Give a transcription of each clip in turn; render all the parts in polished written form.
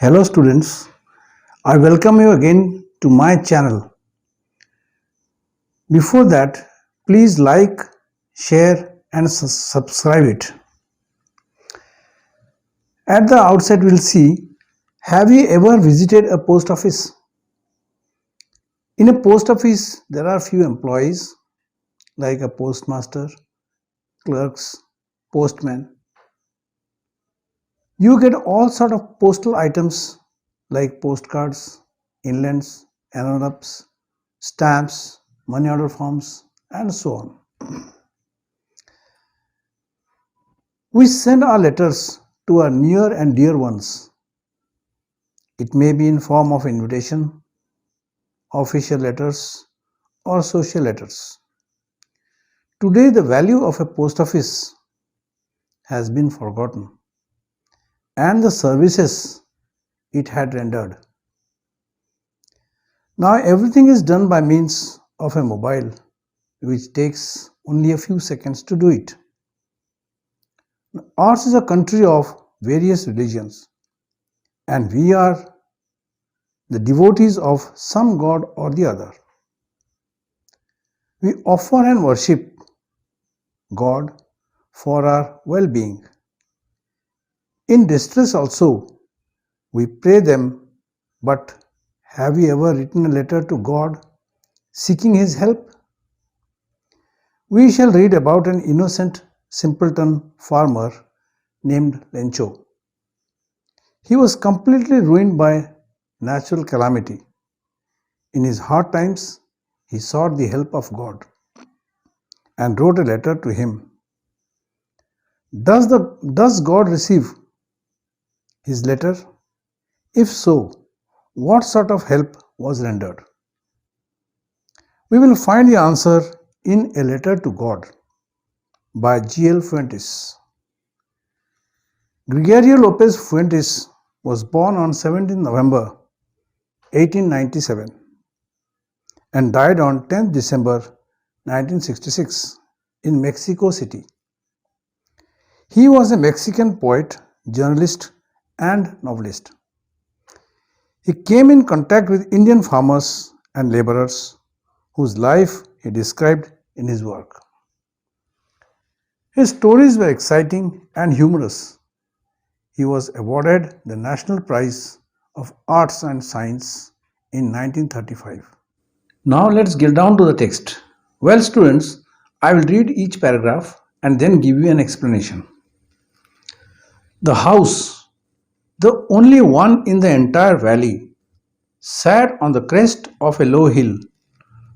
Hello students, I welcome you again to my channel. Before that, please like, share and subscribe it. At the outset we'll see, have you ever visited a post office? In a post office there are few employees like a postmaster, clerks, postman. You get all sort of postal items like postcards, inlands, envelopes, stamps, money order forms and so on. We send our letters to our near and dear ones. It may be in form of invitation, official letters or social letters. Today the value of a post office has been forgotten and the services it had rendered. Now everything is done by means of a mobile, which takes only a few seconds to do it. Ours is a country of various religions, and we are the devotees of some god or the other. We offer and worship God for our well-being. In distress also, we pray them, but have you ever written a letter to God seeking His help? We shall read about an innocent simpleton farmer named Lencho. He was completely ruined by natural calamity. In his hard times, he sought the help of God and wrote a letter to Him. Does God receive his letter? If so, what sort of help was rendered? We will find the answer in A Letter to God by G.L. Fuentes. Gregorio Lopez Fuentes was born on 17 November 1897 and died on 10 December 1966 in Mexico City. He was a Mexican poet, journalist and novelist. He came in contact with Indian farmers and laborers whose life he described in his work. His stories were exciting and humorous. He was awarded the National Prize of Arts and Science in 1935. Now let's get down to the text. Well students, I will read each paragraph and then give you an explanation. The house, the only one in the entire valley, sat on the crest of a low hill.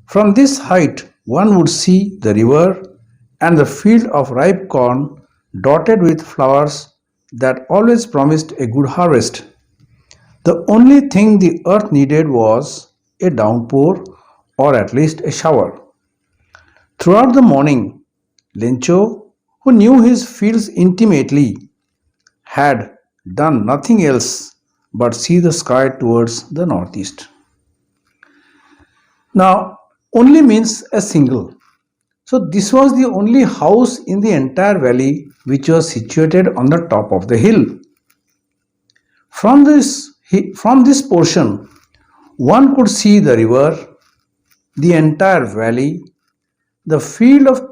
From this height one would see the river and the field of ripe corn dotted with flowers that always promised a good harvest. The only thing the earth needed was a downpour or at least a shower. Throughout the morning, Lencho, who knew his fields intimately, had done nothing else but see the sky towards the northeast. Now, only means a single. So this was the only house in the entire valley which was situated on the top of the hill. From this portion, one could see the river, the entire valley, the field of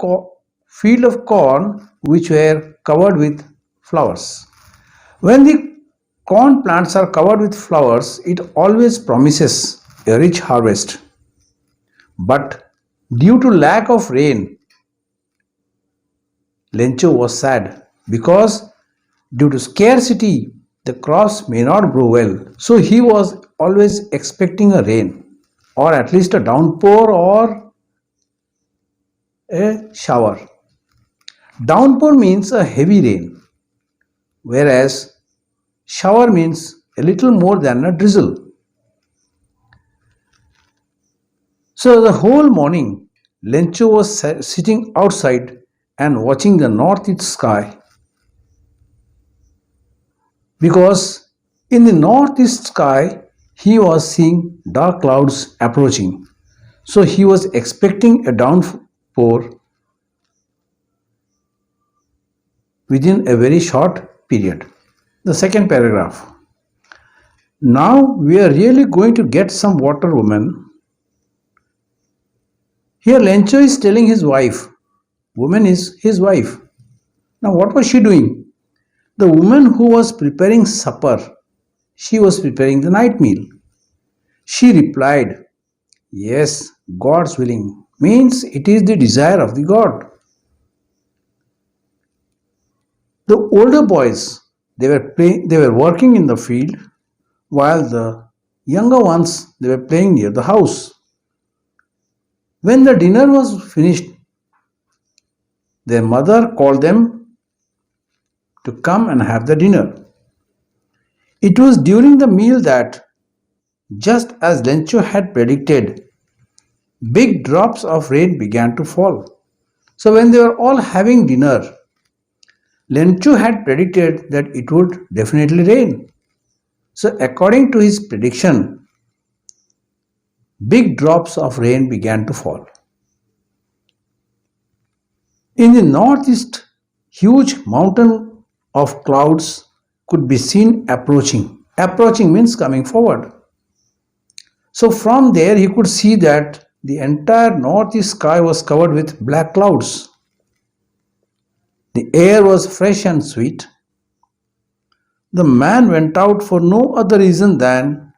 corn which were covered with flowers. When the corn plants are covered with flowers, it always promises a rich harvest. But due to lack of rain, Lencho was sad because due to scarcity, the crops may not grow well. So he was always expecting a rain or at least a downpour or a shower. Downpour means a heavy rain, whereas shower means a little more than a drizzle. So the whole morning, Lencho was sitting outside and watching the northeast sky, because in the northeast sky he was seeing dark clouds approaching. So he was expecting a downpour within a very short period. The second paragraph. Now we are really going to get some water, woman. Here Lencho is telling his wife. Woman is his wife. Now what was she doing? The woman who was preparing supper, she was preparing the night meal. She replied, yes, God's willing means it is the desire of the God. The older boys, they were working in the field while the younger ones, they were playing near the house. When the dinner was finished, their mother called them to come and have the dinner. It was during the meal that, just as Lencho had predicted, big drops of rain began to fall. So when they were all having dinner, Lencho had predicted that it would definitely rain. So according to his prediction, big drops of rain began to fall. In the northeast, huge mountain of clouds could be seen approaching. Approaching means coming forward. So from there he could see that the entire northeast sky was covered with black clouds. The air was fresh and sweet. The man went out for no other reason than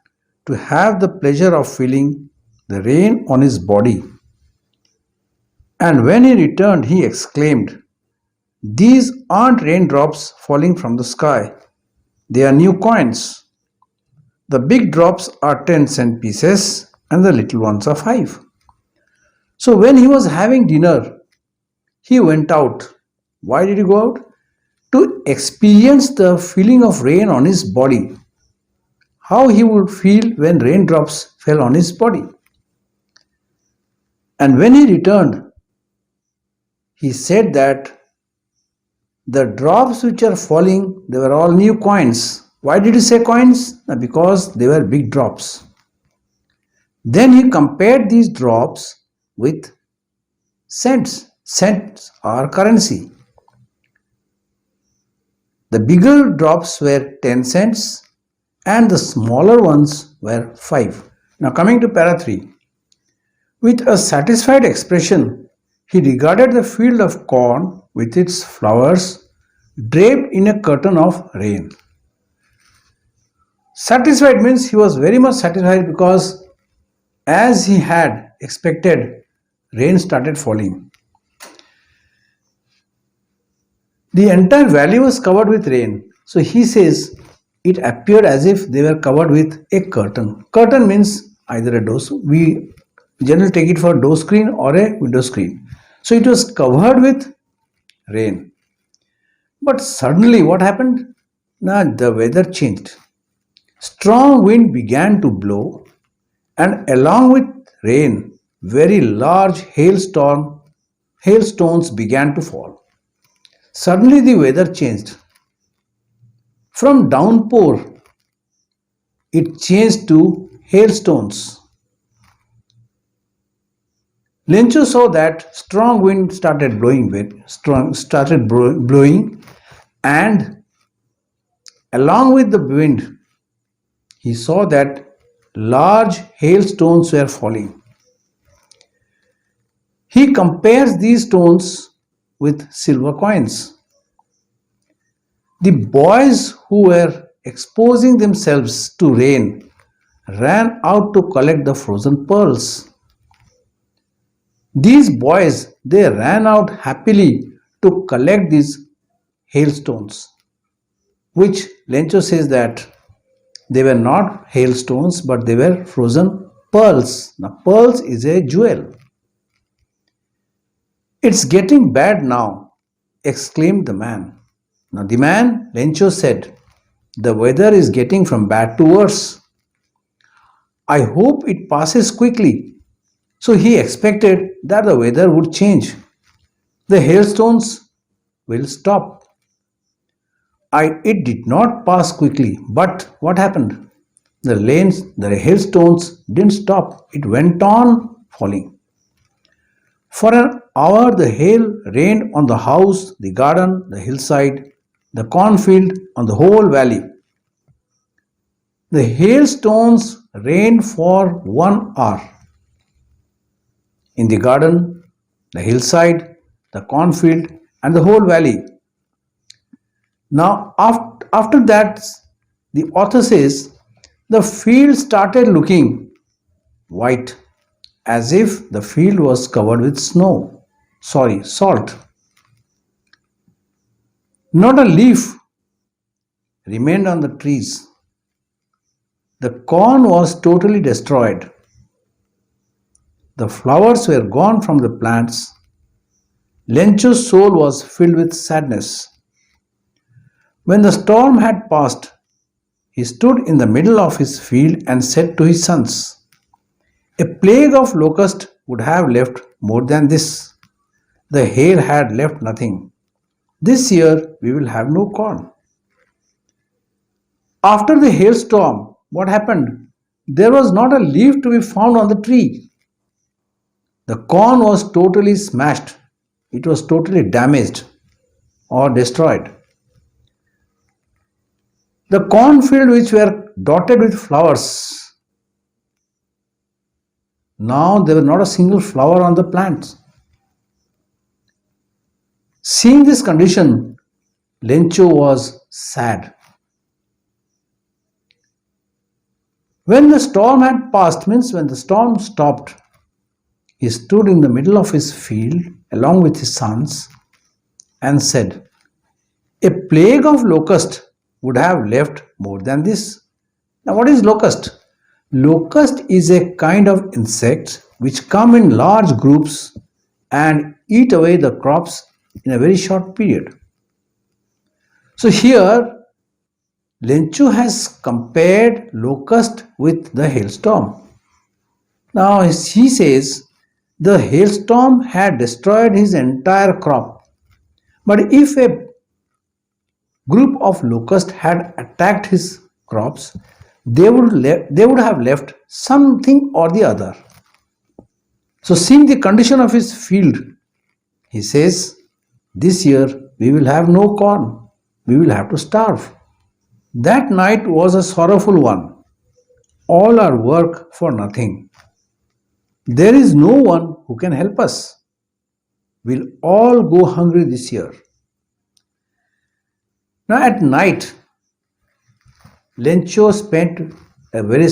to have the pleasure of feeling the rain on his body. And when he returned, he exclaimed, these aren't raindrops falling from the sky. They are new coins. The big drops are 10-cent pieces and the little ones are 5. So when he was having dinner, he went out. Why did he go out? To experience the feeling of rain on his body. How he would feel when raindrops fell on his body. And when he returned, he said that the drops which are falling, they were all new coins. Why did he say coins? Because they were big drops. Then he compared these drops with cents. Cents are currency. The bigger drops were 10 cents and the smaller ones were 5. Now coming to para 3. With a satisfied expression, he regarded the field of corn with its flowers draped in a curtain of rain. Satisfied means he was very much satisfied because as he had expected, rain started falling. The entire valley was covered with rain. So he says it appeared as if they were covered with a curtain. Curtain means either a door. We generally take it for door screen or a window screen. So it was covered with rain. But suddenly what happened? Now the weather changed. Strong wind began to blow and along with rain, very large hailstones began to fall. Suddenly the weather changed. From downpour, it changed to hailstones. Lencho saw that strong wind started blowing, and along with the wind, he saw that large hailstones were falling. He compares these stones with silver coins. The boys who were exposing themselves to rain ran out to collect the frozen pearls. These boys, they ran out happily to collect these hailstones, which Lencho says that they were not hailstones but they were frozen pearls. Now, pearls is a jewel. It's getting bad now, exclaimed the man. Now, the man, Lencho said, the weather is getting from bad to worse. I hope it passes quickly. So he expected that the weather would change. The hailstones will stop. It did not pass quickly, but what happened? The hailstones didn't stop. It went on falling. For an hour, the hail rained on the house, the garden, the hillside, the cornfield, on the whole valley. The hailstones rained for 1 hour. In the garden, the hillside, the cornfield, and the whole valley. Now, after that, the author says the field started looking white, as if the field was covered with salt. Not a leaf remained on the trees. The corn was totally destroyed. The flowers were gone from the plants. Lencho's soul was filled with sadness. When the storm had passed, he stood in the middle of his field and said to his sons, "A plague of locusts would have left more than this. The hail had left nothing. This year we will have no corn." After the hailstorm, what happened? There was not a leaf to be found on the tree. The corn was totally smashed. It was totally damaged or destroyed. The cornfield which were dotted with flowers, now there was not a single flower on the plants. Seeing this condition, Lencho was sad. When the storm had passed, means when the storm stopped, he stood in the middle of his field along with his sons and said, "A plague of locust would have left more than this." Now, what is locust? Locust is a kind of insect which come in large groups and eat away the crops in a very short period. So here Lencho has compared locust with the hailstorm. Now he says the hailstorm had destroyed his entire crop. But if a group of locusts had attacked his crops, they would have left something or the other. So seeing the condition of his field, he says, "This year we will have no corn. We will have to starve." That night was a sorrowful one. All our work for nothing. There is no one who can help us. We'll all go hungry this year. Now at night, Lencho spent a very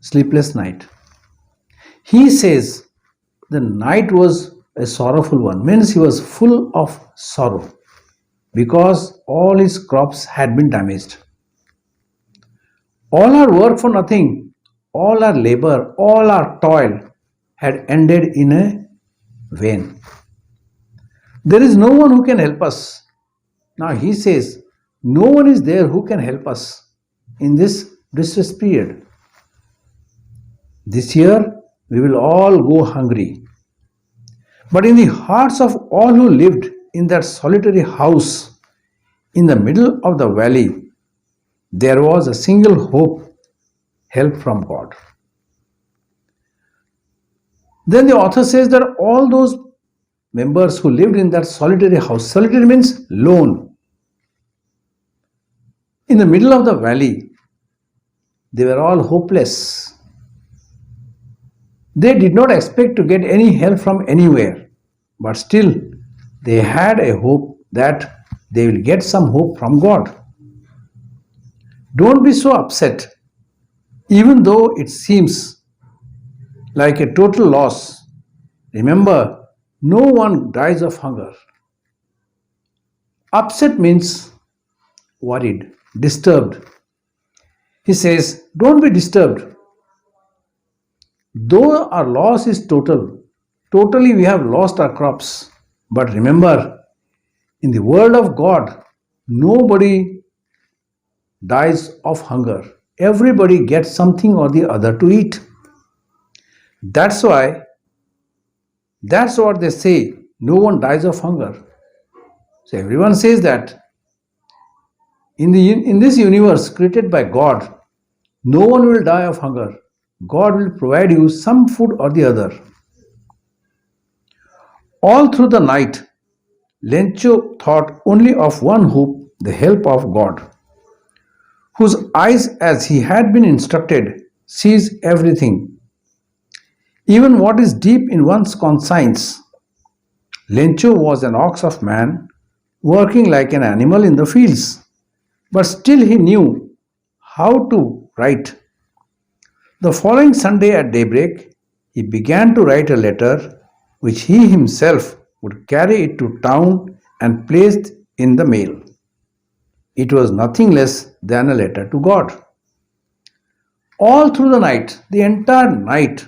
sleepless night. He says the night was a sorrowful one, means he was full of sorrow because all his crops had been damaged. All our work for nothing, all our labor, all our toil had ended in a vain. There is no one who can help us. Now he says, no one is there who can help us in this distress period. This year we will all go hungry. But in the hearts of all who lived in that solitary house in the middle of the valley, there was a single hope, help from God. Then the author says that all those members who lived in that solitary house, solitary means lone, in the middle of the valley, they were all hopeless. They did not expect to get any help from anywhere, but still they had a hope that they will get some hope from God. Don't be so upset, even though it seems like a total loss. Remember, no one dies of hunger. Upset means worried, disturbed. He says, don't be disturbed. Though our loss is totally we have lost our crops. But remember, in the world of God, nobody dies of hunger. Everybody gets something or the other to eat. That's what they say, no one dies of hunger. So everyone says that in this universe created by God, no one will die of hunger. God will provide you some food or the other. All through the night, Lencho thought only of one hope, the help of God. whose eyes, as he had been instructed, sees everything, even what is deep in one's conscience. Lencho was an ox of man, working like an animal in the fields, but still he knew how to write. The following Sunday at daybreak, he began to write a letter which he himself would carry it to town and place in the mail. It was nothing less than a letter to God. All through the night, the entire night,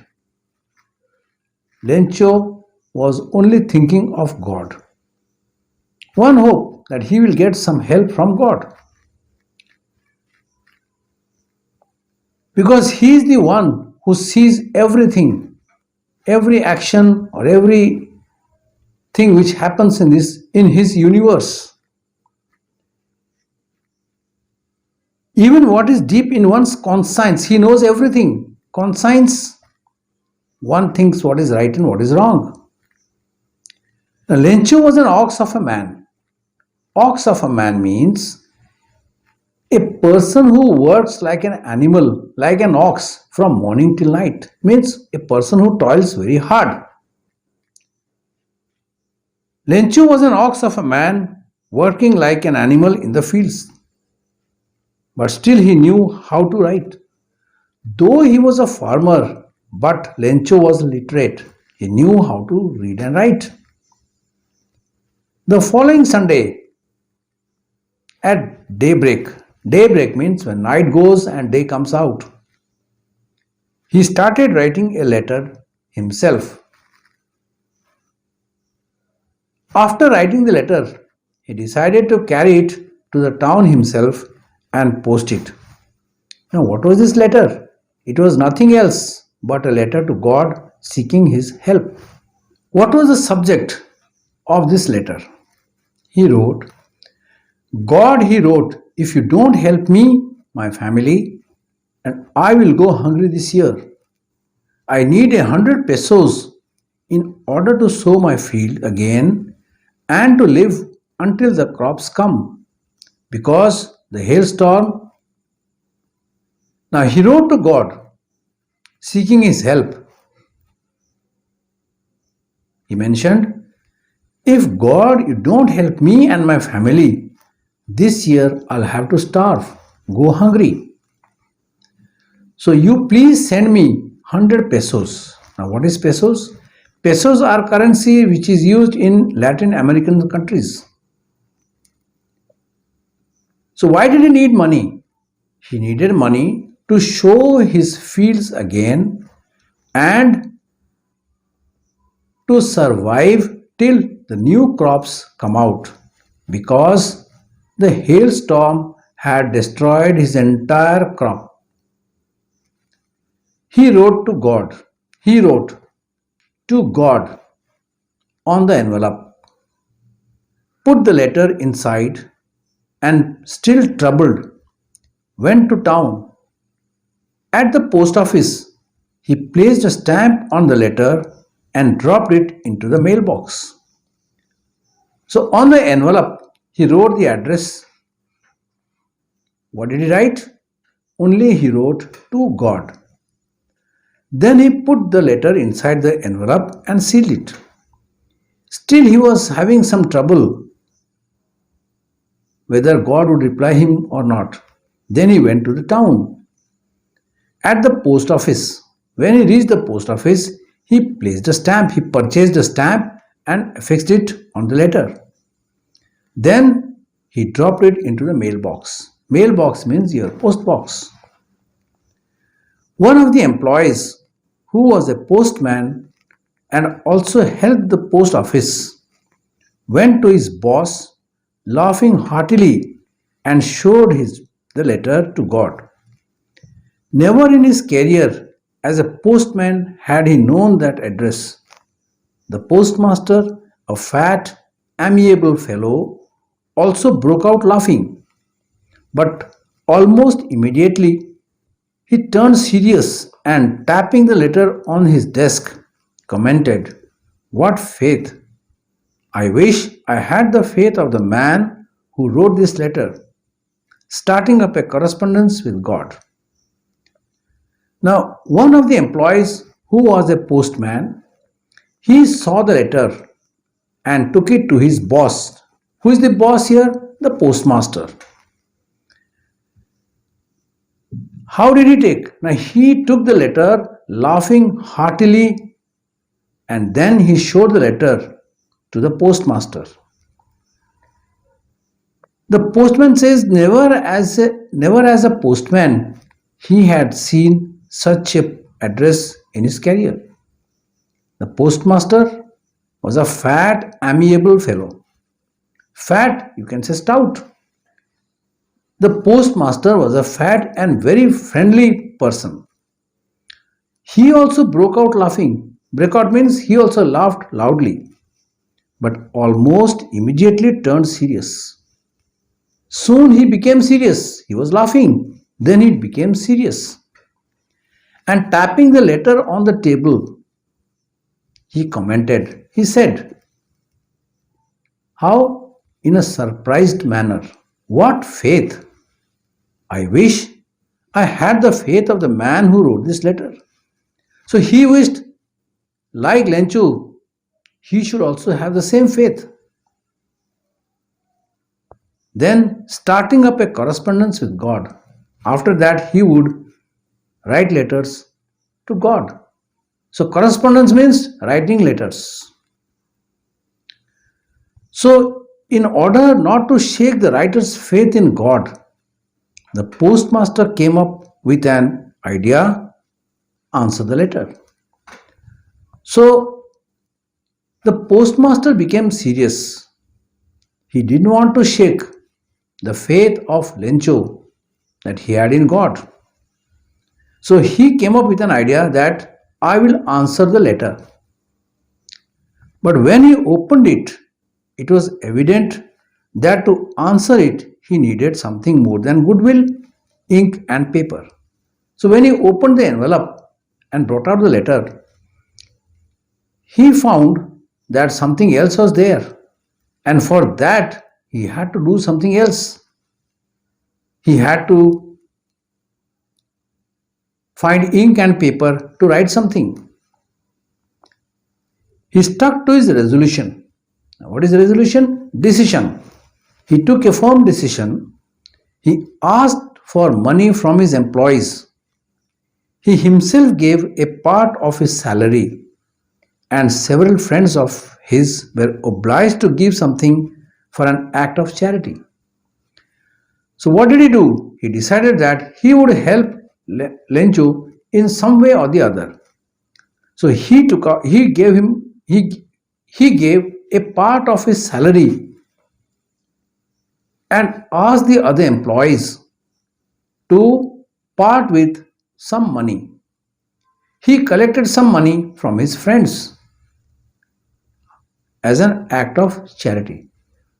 Lencho was only thinking of God. One hope that he will get some help from God. Because he is the one who sees everything, every action or every thing which happens in his universe. Even what is deep in one's conscience, he knows everything. Conscience, one thinks what is right and what is wrong. Now, Lencho was an ox of a man. Ox of a man means a person who works like an animal, like an ox from morning till night. Means a person who toils very hard. Lencho was an ox of a man working like an animal in the fields. But still he knew how to write. Though he was a farmer, but Lencho was literate. He knew how to read and write. The following Sunday at daybreak, daybreak means when night goes and day comes out, he started writing a letter himself. After writing the letter, he decided to carry it to the town himself and post it. Now, what was this letter? It was nothing else but a letter to God seeking his help. What was the subject of this letter? He wrote, God, he wrote, if you don't help me, my family, and I will go hungry this year. I need 100 pesos in order to sow my field again and to live until the crops come because the hailstorm. Now he wrote to God seeking his help. He mentioned, if God, you don't help me and my family, this year I'll have to starve, go hungry. So you please send me 100 pesos. Now what is pesos? Pesos are currency which is used in Latin American countries. So why did he need money? He needed money to show his fields again and to survive till the new crops come out because the hailstorm had destroyed his entire crop. He wrote to God. He wrote to God on the envelope, put the letter inside, and still troubled, went to town. At the post office, he placed a stamp on the letter and dropped it into the mailbox. So on the envelope, he wrote the address. What did he write? Only he wrote to God. Then he put the letter inside the envelope and sealed it. Still, he was having some trouble whether God would reply him or not. Then he went to the town. At the post office, when he reached the post office, he placed a stamp. He purchased a stamp and affixed it on the letter. Then he dropped it into the mailbox. Mailbox means your post box. One of the employees, who was a postman and also helped the post office, went to his boss laughing heartily and showed the letter to God. Never in his career as a postman had he known that address. The postmaster, a fat, amiable fellow, also broke out laughing. But almost immediately he turned serious and tapping the letter on his desk, commented, what faith! I wish I had the faith of the man who wrote this letter. starting up a correspondence with God. Now, one of the employees who was a postman, he saw the letter and took it to his boss. Who is the boss here? The postmaster. How did he take? Now, he took the letter laughing heartily and then he showed the letter to the postmaster. The postman says never as a postman he had seen such a address in his career. The postmaster was a fat, amiable fellow. Fat, you can say stout. The postmaster was a fat and very friendly person. He also broke out laughing. Break out means he also laughed loudly, but almost immediately turned serious. Soon he became serious. He was laughing. Then he became serious. And tapping the letter on the table, he commented. He said, how in a surprised manner. What faith! I wish I had the faith of the man who wrote this letter. So he wished, like Lenchu, he should also have the same faith. Then, starting up a correspondence with God. After that, he would write letters to God. So, correspondence means writing letters. So, in order not to shake the writer's faith in God, the postmaster came up with an idea: answer the letter. So, the postmaster became serious. He didn't want to shake the faith of Lencho that he had in God. So he came up with an idea that I will answer the letter. But when he opened it, it was evident that to answer it, he needed something more than goodwill, ink, and paper. So when he opened the envelope and brought out the letter, he found that something else was there. And for that, he had to do something else. He had to find ink and paper to write something. He stuck to his resolution. Now, what is the resolution? Decision. He took a firm decision. He asked for money from his employees. He himself gave a part of his salary, and several friends of his were obliged to give something for an act of charity. So what did he do? He decided that he would help Lenchu in some way or the other. So he gave a part of his salary and asked the other employees to part with some money. He collected some money from his friends as an act of charity.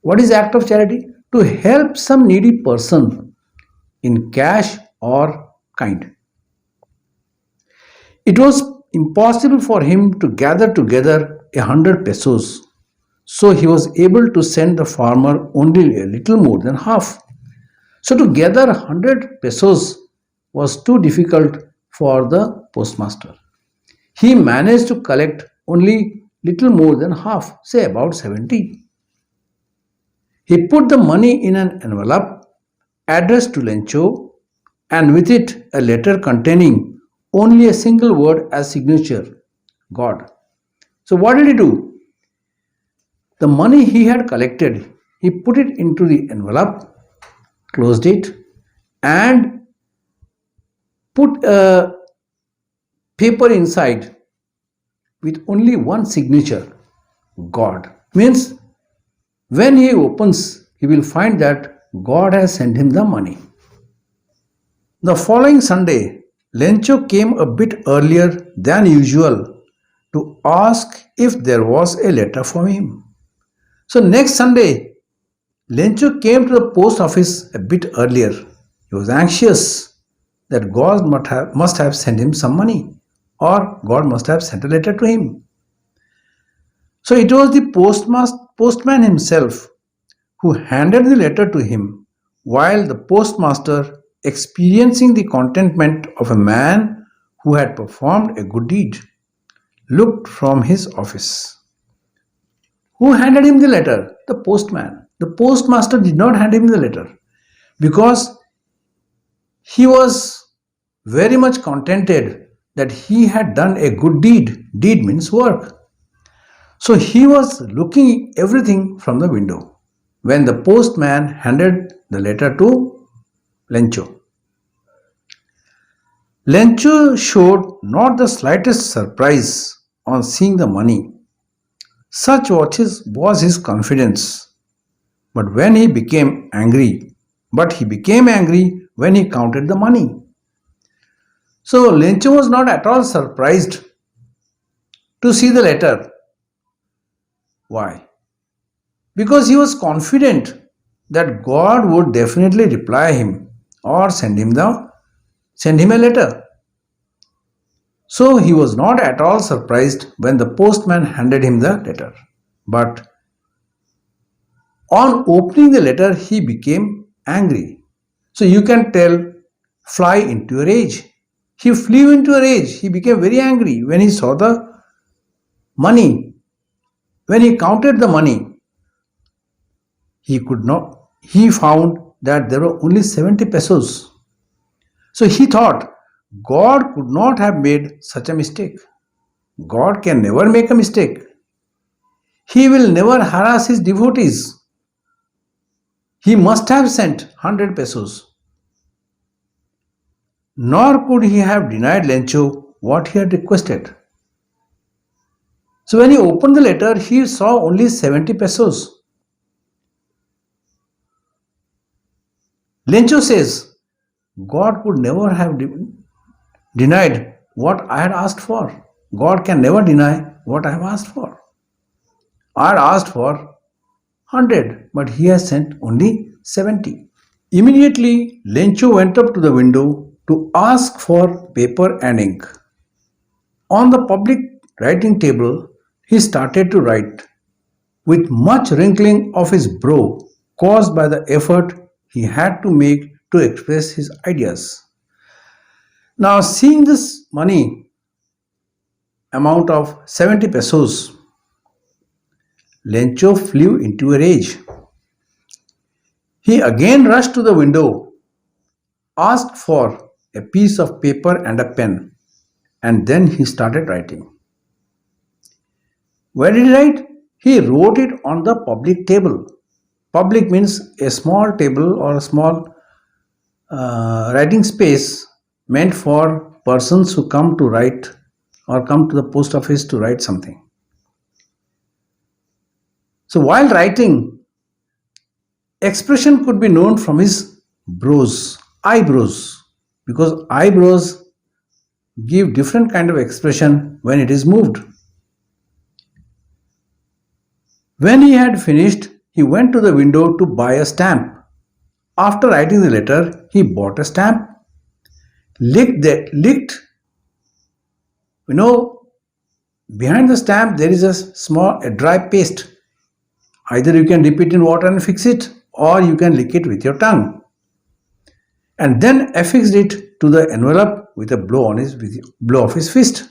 What is act of charity? To help some needy person in cash or kind. It was impossible for him to gather together 100 pesos, so he was able to send the farmer only a little more than half. So to gather 100 pesos was too difficult for the postmaster. He managed to collect only little more than half, say about 70. He put the money in an envelope addressed to Lencho and with it a letter containing only a single word as signature: God. So what did he do? The money he had collected, he put it into the envelope, closed it, and put a paper inside with only one signature: God. Means when he opens, he will find that God has sent him the money. The following Sunday, Lencho came a bit earlier than usual to ask if there was a letter for him. So next Sunday, Lencho came to the post office a bit earlier. He was anxious that God must have sent him some money, or God must have sent a letter to him. So it was the postman himself who handed the letter to him while the postmaster, experiencing the contentment of a man who had performed a good deed, looked from his office. Who handed him the letter? The postman. The postmaster did not hand him the letter because he was very much contented that he had done a good deed. Deed means work. So he was looking everything from the window when the postman handed the letter to Lencho. Lencho showed not the slightest surprise on seeing the money. Such was his confidence. But when he became angry, but he became angry when he counted the money. So Lencho was not at all surprised to see the letter. Why? Because he was confident that God would definitely reply him or send him a letter. So he was not at all surprised when the postman handed him the letter. But on opening the letter, he became angry. So you can tell fly into a rage. He flew into a rage. He became very angry when he saw the money. When he counted the money, he could not, he found that there were only 70 pesos. So he thought God could not have made such a mistake. God can never make a mistake. He will never harass his devotees. He must have sent 100 pesos. Nor could he have denied Lencho what he had requested. So when he opened the letter, he saw only 70 pesos. Lencho says, God could never have denied what I had asked for. God can never deny what I have asked for. I had asked for 100, but he has sent only 70. Immediately, Lencho went up to the window to ask for paper and ink. On the public writing table, he started to write with much wrinkling of his brow caused by the effort he had to make to express his ideas. Now, seeing this money amount of 70 pesos, Lencho flew into a rage. He again rushed to the window, asked for a piece of paper and a pen, and then he started writing. Where did he write? He wrote it on the public table. Public means a small table or a small writing space meant for persons who come to write or come to the post office to write something. So while writing, expression could be known from his eyebrows, because eyebrows give different kind of expression when it is moved. When he had finished, he went to the window to buy a stamp. After writing the letter, he bought a stamp, licked, you know, behind the stamp there is a dry paste. Either you can dip it in water and fix it, or you can lick it with your tongue. And then affixed it to the envelope with a blow of his fist.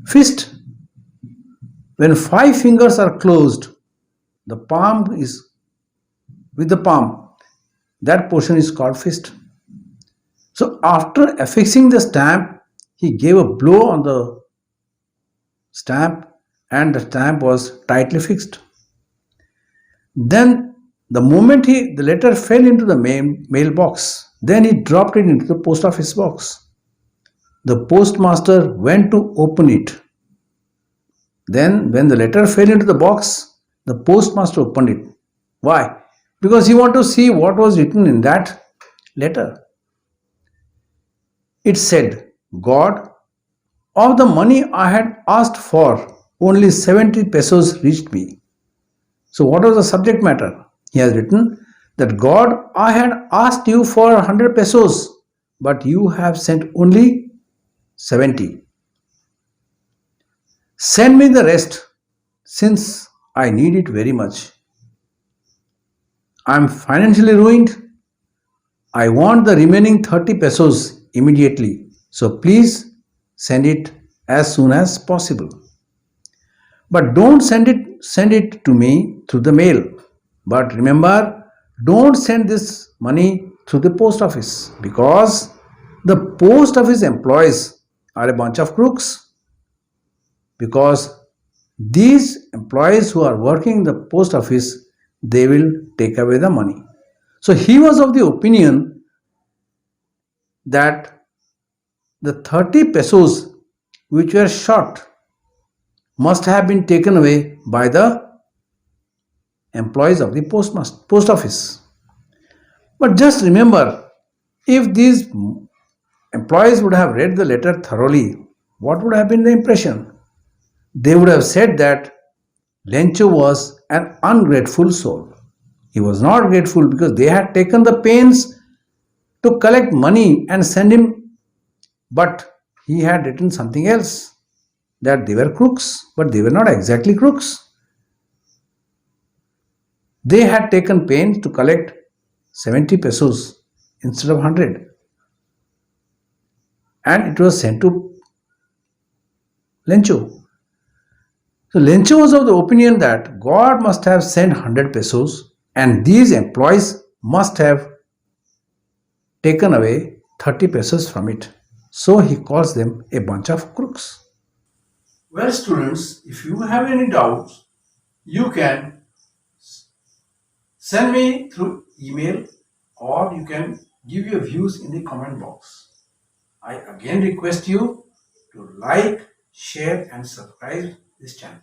Fist. When 5 fingers are closed, the palm is with the palm. That portion is called fist. So after affixing the stamp, he gave a blow on the stamp and the stamp was tightly fixed. Then the moment the letter fell into the mailbox, then he dropped it into the post office box. The postmaster went to open it. Then when the letter fell into the box, the postmaster opened it. Why? Because he wanted to see what was written in that letter. It said, God, of the money I had asked for, only 70 pesos reached me. So what was the subject matter? He has written that God, I had asked you for 100 pesos, but you have sent only 70. Send me the rest, since I need it very much. I'm financially ruined. I want the remaining 30 pesos immediately. So please send it as soon as possible. But don't send it to me through the mail. But remember, don't send this money through the post office because the post office employees are a bunch of crooks. Because these employees who are working in the post office, they will take away the money. So he was of the opinion that the 30 pesos which were short must have been taken away by the employees of the post office. But just remember, if these employees would have read the letter thoroughly, what would have been the impression? They would have said that Lencho was an ungrateful soul. He was not grateful because they had taken the pains to collect money and send him, but he had written something else, that they were crooks, but they were not exactly crooks. They had taken pains to collect 70 pesos instead of 100, and it was sent to Lencho. So Lencho was of the opinion that God must have sent 100 pesos and these employees must have taken away 30 pesos from it. So he calls them a bunch of crooks. Well, students, if you have any doubts, you can send me through email or you can give your views in the comment box. I again request you to like, share, and subscribe this channel.